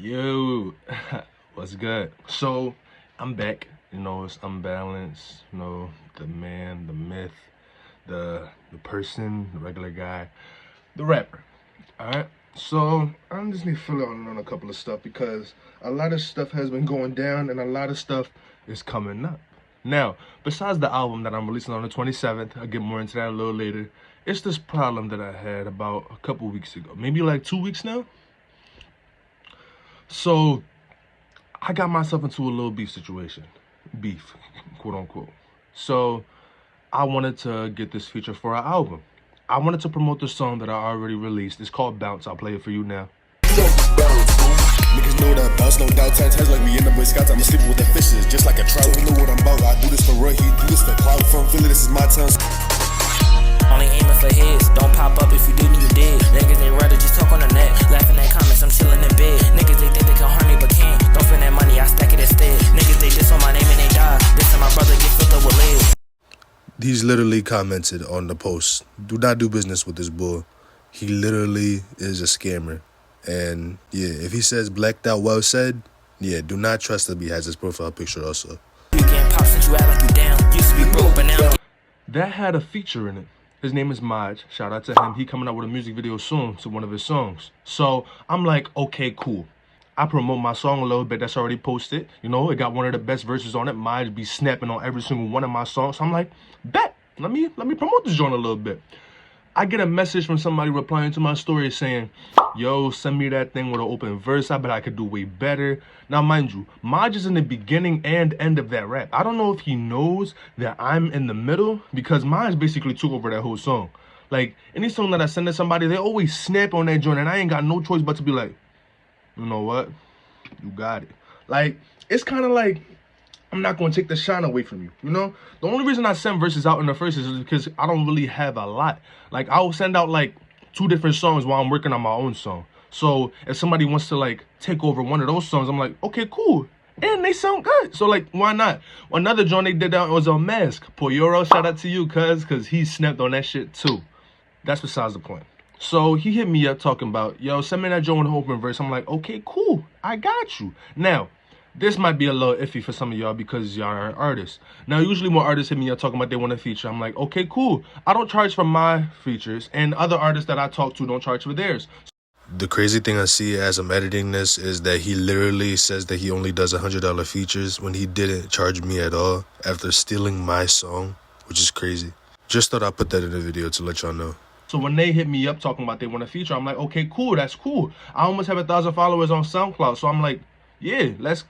Yo, what's good? So, I'm back. It's Unbalanced. The man, the myth, the person, the regular guy, the rapper. All right. So, I just need to fill out on a couple of stuff because a lot of stuff has been going down and a lot of stuff is coming up. Now, besides the album that I'm releasing on the 27th, I'll get more into that a little later. It's this problem that I had about a couple weeks ago, maybe like 2 weeks now. So I got myself into a little beef situation. Beef, quote unquote. So I wanted to get this feature for our album. I wanted to promote the song that I already released. It's called Bounce. I'll play it for you now. Niggas know that bounce, no doubt. Times like we in the Boy Scouts. I'm sleeping with the fishes, just like a trout. You know what I'm about. I do this for real, he do this for clout. From Philly, this is my town. Only aiming for hits. Don't pop up if you didn't, you did. Niggas, they rather just talk on the net. Laughing at comments, I'm chilling in bed. Niggas, they think they can harm me, but can't. Don't spend that money, I stack it instead. Niggas, they diss on my name and they die. This and my brother get filled up with lead. He's literally commented on the post, do not do business with this bull. He literally is a scammer. And yeah, if he says blacked out well said, yeah, do not trust him. He has his profile picture also. You getting pop since you act like you down. Used to be broke, but now. That had a feature in it. His name is Maj. Shout out to him. He coming out with a music video soon to one of his songs. So I'm like, okay, cool. I promote my song a little bit that's already posted. It got one of the best verses on it. Maj be snapping on every single one of my songs. So I'm like, bet. Let me promote this joint a little bit. I get a message from somebody replying to my story saying, yo, send me that thing with an open verse. I bet I could do way better. Now, mind you, Maj is in the beginning and end of that rap. I don't know if he knows that I'm in the middle because Maj basically took over that whole song. Like, any song that I send to somebody, they always snap on that joint, and I ain't got no choice but to be like, you know what? You got it. Like, it's kind of like, I'm not going to take the shine away from you, The only reason I send verses out in the first is because I don't really have a lot. Like, I'll send out, like, 2 different songs while I'm working on my own song. So, if somebody wants to, like, take over one of those songs, I'm like, okay, cool. And they sound good. So, like, why not? Another joint they did that was a Mask. Poyoro, shout out to you, because he snapped on that shit, too. That's besides the point. So, he hit me up talking about, yo, send me that joint with an open verse. I'm like, okay, cool. I got you. Now, this might be a little iffy for some of y'all because y'all are artists. Now, usually when artists hit me up talking about they want a feature, I'm like, okay, cool. I don't charge for my features, and other artists that I talk to don't charge for theirs. The crazy thing I see as I'm editing this is that he literally says that he only does $100 features when he didn't charge me at all after stealing my song, which is crazy. Just thought I'd put that in the video to let y'all know. So when they hit me up talking about they want a feature, I'm like, okay, cool, that's cool. I almost have 1,000 followers on SoundCloud, so I'm like, yeah, let's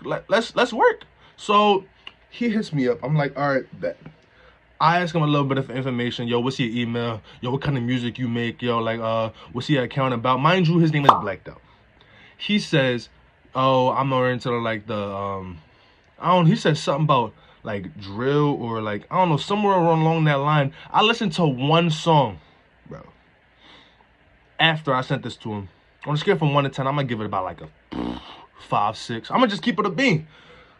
work. So he hits me up. I'm like, all right, bet. I ask him a little bit of information. Yo, what's your email? Yo, what kind of music you make? Yo, like, what's your account about? Mind you, his name is Blacked Out. He says, oh, I'm more into like the, he said something about like drill or like, I don't know, somewhere along that line. I listened to one song, bro. After I sent this to him, on a scale from 1 to 10, I'm gonna give it about like a 5, 6. I'm gonna just keep it a bean.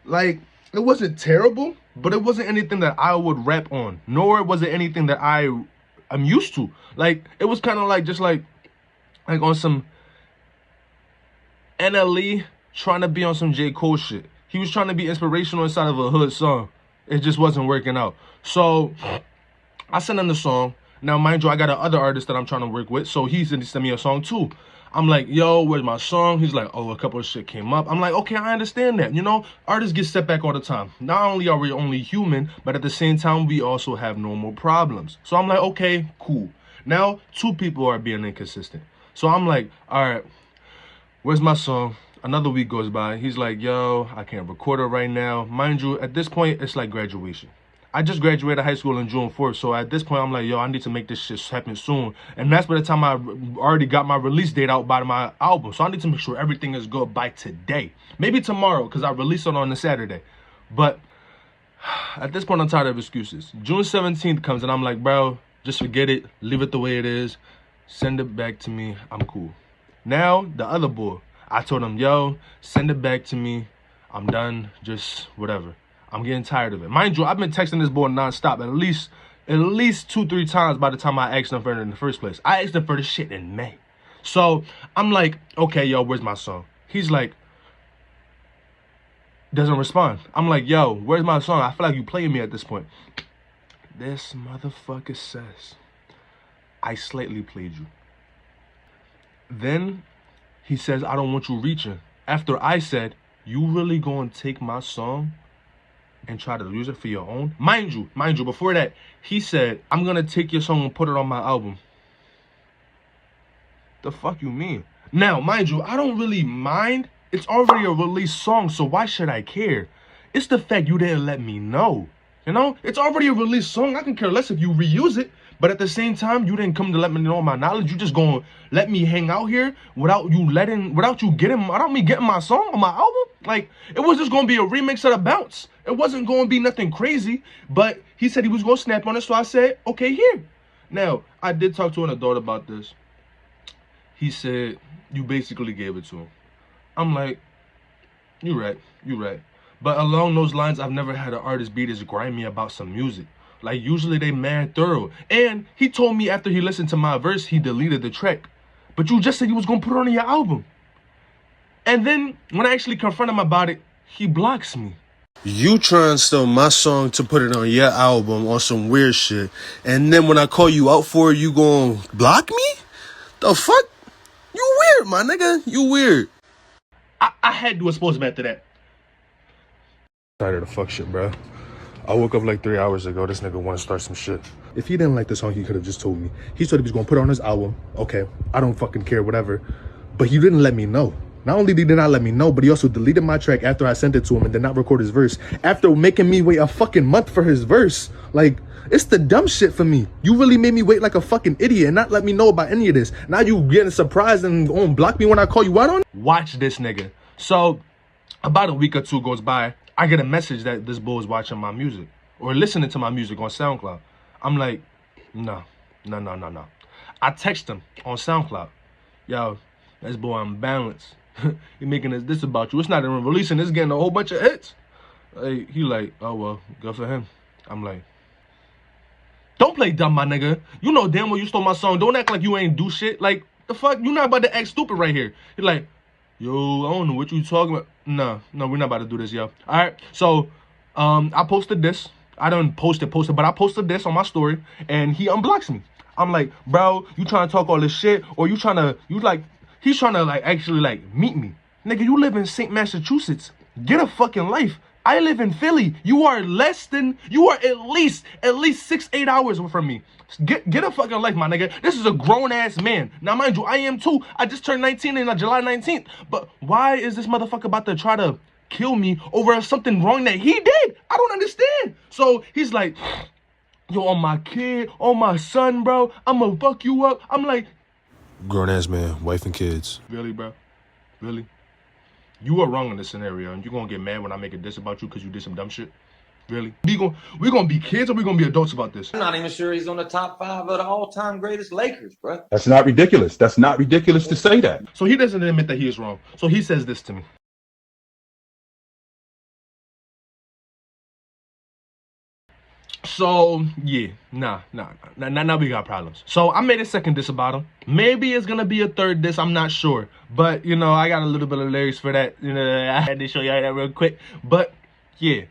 Like, it wasn't terrible, but it wasn't anything that I would rap on, nor was it anything that I'm used to. Like, it was kind of like just like on some NLE trying to be on some J. Cole shit. He was trying to be inspirational inside of a hood song. It just wasn't working out. So I sent him the song. Now, mind you, I got another artist that I'm trying to work with, so he sent me a song too. I'm like, yo, where's my song? He's like, oh, a couple of shit came up. I'm like, okay, I understand that. Artists get set back all the time. Not only are we only human, but at the same time, we also have normal problems. So I'm like, okay, cool. Now, 2 people are being inconsistent. So I'm like, all right, where's my song? Another week goes by. He's like, yo, I can't record it right now. Mind you, at this point, it's like graduation. I just graduated high school on June 4th, so at this point, I'm like, yo, I need to make this shit happen soon. And that's by the time I already got my release date out by my album. So I need to make sure everything is good by today. Maybe tomorrow, because I released it on a Saturday. But at this point, I'm tired of excuses. June 17th comes, and I'm like, bro, just forget it. Leave it the way it is. Send it back to me. I'm cool. Now, the other boy, I told him, yo, send it back to me. I'm done. Just whatever. I'm getting tired of it. Mind you, I've been texting this boy nonstop at least 2-3 times by the time I asked him for it in the first place. I asked him for this shit in May. So I'm like, okay, yo, where's my song? He's like, Doesn't respond. I'm like, yo, where's my song? I feel like you playing me at this point. This motherfucker says, I slightly played you. Then he says, I don't want you reaching. After I said, you really gonna take my song and try to use it for your own? Mind you, before that, he said, I'm gonna take your song and put it on my album. The fuck you mean? Now, mind you, I don't really mind. It's already a released song, so why should I care? It's the fact you didn't let me know. You know, it's already a released song. I can care less if you reuse it. But at the same time, you didn't come to let me know my knowledge. You just gonna let me hang out here without me getting my song on my album. Like, it was just gonna be a remix of the bounce. It wasn't gonna be nothing crazy. But he said he was gonna snap on it, so I said, okay, here. Now, I did talk to an adult about this. He said, you basically gave it to him. I'm like, you're right. But along those lines, I've never had an artist be this grimy about some music. Like, usually they mad thorough. And he told me after he listened to my verse, he deleted the track. But you just said you was gonna put it on your album. And then, when I actually confront him about it, he blocks me. You try and steal my song to put it on your album on some weird shit. And then when I call you out for it, you gonna block me? The fuck? You weird, my nigga. You weird. I had to expose him after that. Tired of the fuck shit, bro. I woke up like 3 hours ago. This nigga want to start some shit. If he didn't like the song, he could have just told me. He said he was going to put it on his album. Okay, I don't fucking care, whatever. But he didn't let me know. Not only did he not let me know, but he also deleted my track after I sent it to him and did not record his verse. After making me wait a fucking month for his verse. Like, it's the dumb shit for me. You really made me wait like a fucking idiot and not let me know about any of this. Now you getting surprised and gonna block me when I call you out on it? Watch this nigga. So, about a week or two goes by, I get a message that this boy is watching my music or listening to my music on SoundCloud. I'm like, no. I text him on SoundCloud. Yo, this boy unbalanced. He making this about you. It's not even releasing. It's getting a whole bunch of hits. He like, oh, well, good for him. I'm like, don't play dumb, my nigga. You know damn well you stole my song. Don't act like you ain't do shit. Like, the fuck? You not about to act stupid right here. He like, yo, I don't know what you talking about. No, we're not about to do this, yo. All right, so I posted this. I didn't post it, but I posted this on my story, and he unblocks me. I'm like, bro, you trying to talk all this shit, or he's trying to like actually like meet me. Nigga, you live in St. Massachusetts. Get a fucking life. I live in Philly. You are at least 6-8 hours from me. Get a fucking life, my nigga. This is a grown-ass man. Now, mind you, I am too. I just turned 19 on July 19th. But why is this motherfucker about to try to kill me over something wrong that he did? I don't understand. So he's like, yo, on my kid, on my son, bro, I'm gonna fuck you up. I'm like, Grown-ass man, wife and kids. really, bro? Really? You are wrong in this scenario, and you're gonna get mad when I make a diss about you because you did some dumb shit? Really? We gonna be kids or we gonna be adults about this? I'm not even sure he's on the top 5 of the all-time greatest Lakers, bro. That's not ridiculous. That's not ridiculous to say that. So he doesn't admit that he is wrong. So he says this to me. So, yeah, nah, now we got problems. So I made a second diss about him. Maybe it's gonna be a third diss, I'm not sure. But, you know, I got a little bit of lyrics for that. You know, I had to show y'all that real quick. But, yeah,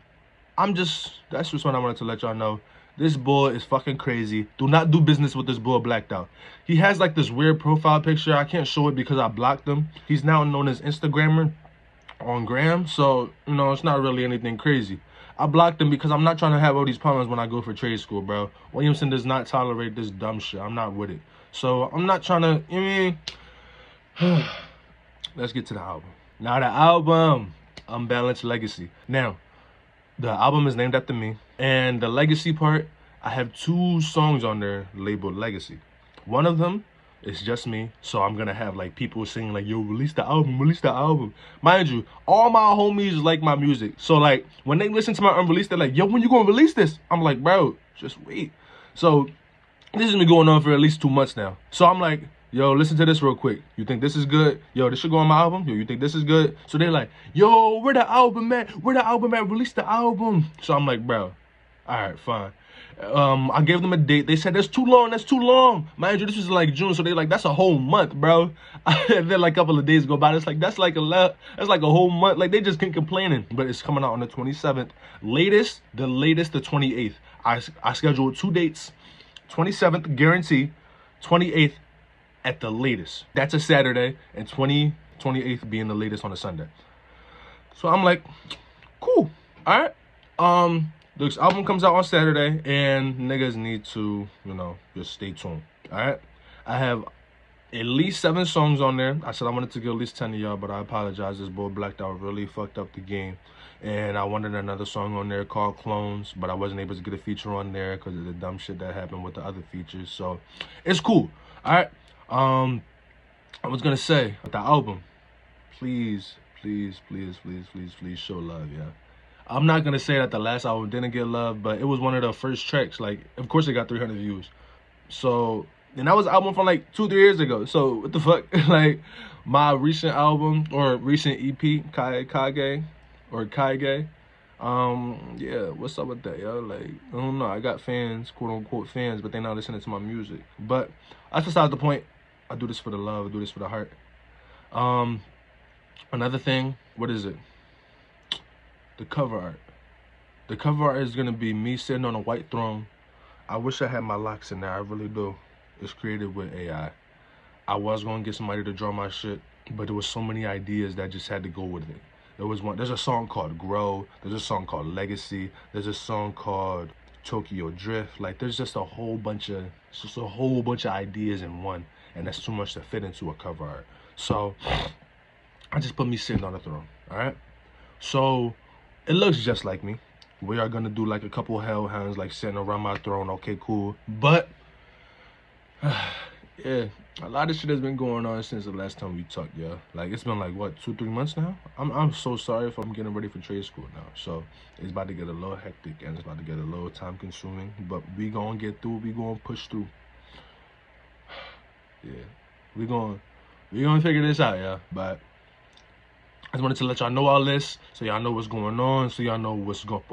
that's just what I wanted to let y'all know. This boy is fucking crazy. Do not do business with this boy blacked out. He has like this weird profile picture. I can't show it because I blocked him. He's now known as Instagrammer on Gram. So, you know, it's not really anything crazy. I blocked him because I'm not trying to have all these problems when I go for trade school, bro. Williamson does not tolerate this dumb shit. I'm not with it. So I'm not trying to, you know what I mean? Let's get to the album. Now the album, Unbalanced Legacy. Now, the album is named after me. And the legacy part, I have 2 songs on there labeled Legacy. One of them is just me. So I'm going to have like people singing like, yo, release the album, release the album. Mind you, all my homies like my music. So like when they listen to my unreleased, they're like, yo, when you going to release this? I'm like, bro, just wait. So this has been going on for at least 2 months now. So I'm like, yo, listen to this real quick. You think this is good? Yo, this should go on my album? Yo, you think this is good? So they're like, yo, where the album at? Where the album at? Release the album. So I'm like, bro, all right, fine. I gave them a date. They said, that's too long, that's too long. Mind you, this was like June, so they like, that's a whole month, bro. And then like a couple of days go by, it's like, that's like a whole month. Like, they just keep complaining. But it's coming out on the 27th. The latest, the 28th. I scheduled 2 dates. 27th, guarantee. 28th at the latest. That's a Saturday, and 28th being the latest on a Sunday. So I'm like, cool, all right. This album comes out on Saturday, and niggas need to, you know, just stay tuned, all right? I have at least 7 songs on there. I said I wanted to get at least 10 of y'all, but I apologize. This boy Blacked Out really fucked up the game. And I wanted another song on there called Clones, but I wasn't able to get a feature on there because of the dumb shit that happened with the other features. So it's cool, all right? I was gonna say, with the album, please show love, yeah. I'm not gonna say that the last album didn't get love, but it was one of the first tracks. Like, of course it got 300 views. So, and that was an album from like 2-3 years ago. So what the fuck? Like, my recent album or recent EP, Kaige, yeah, what's up with that, yo? Like, I don't know. I got fans, quote unquote fans, but they're not listening to my music. But that's besides the point. I do this for the love. I do this for the heart. Another thing, what is it? The cover art. The cover art is gonna be me sitting on a white throne. I wish I had my locks in there. I really do. It's created with AI. I was gonna get somebody to draw my shit, but there was so many ideas that just had to go with it. There's a song called Grow. There's a song called Legacy. There's a song called Tokyo Drift. Like, there's just a whole bunch of ideas in one, and that's too much to fit into a cover art. So I just put me sitting on the throne. All right. So it looks just like me. We are gonna do like a couple hellhounds like sitting around my throne. Okay, cool. But yeah, a lot of shit has been going on since the last time we talked, yeah. Like, it's been like, what, 2-3 months now? I'm so sorry if I'm getting ready for trade school now. So it's about to get a little hectic and it's about to get a little time consuming. But we gonna get through. We gonna push through. Yeah, we gonna figure this out, yeah. But I just wanted to let y'all know all this, so y'all know what's going on, so y'all know what's about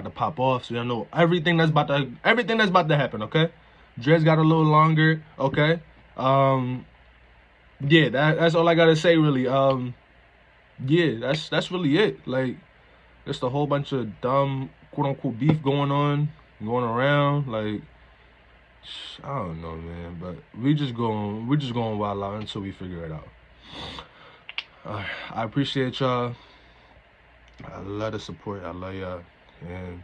to pop off, so y'all know everything that's about to happen, okay? Dreads got a little longer, okay? Yeah, that's all I gotta say, really. Yeah, that's really it. Like, just a whole bunch of dumb, quote unquote, beef going around. Like, I don't know, man. But we're just going wild out until we figure it out. I appreciate y'all. I love the support. I love y'all, and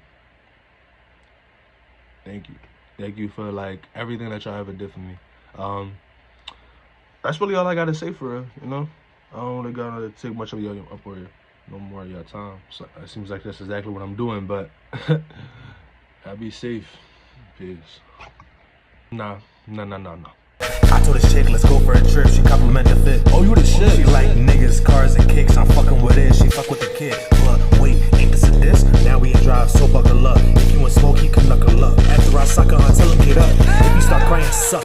thank you. Thank you for like everything that y'all ever did for me. That's really all I gotta say for real, you know. I don't really gotta take much of y'all up or no more of your time. So it seems like that's exactly what I'm doing, but I'll be safe. Peace. Nah. I told this chick, let's go for a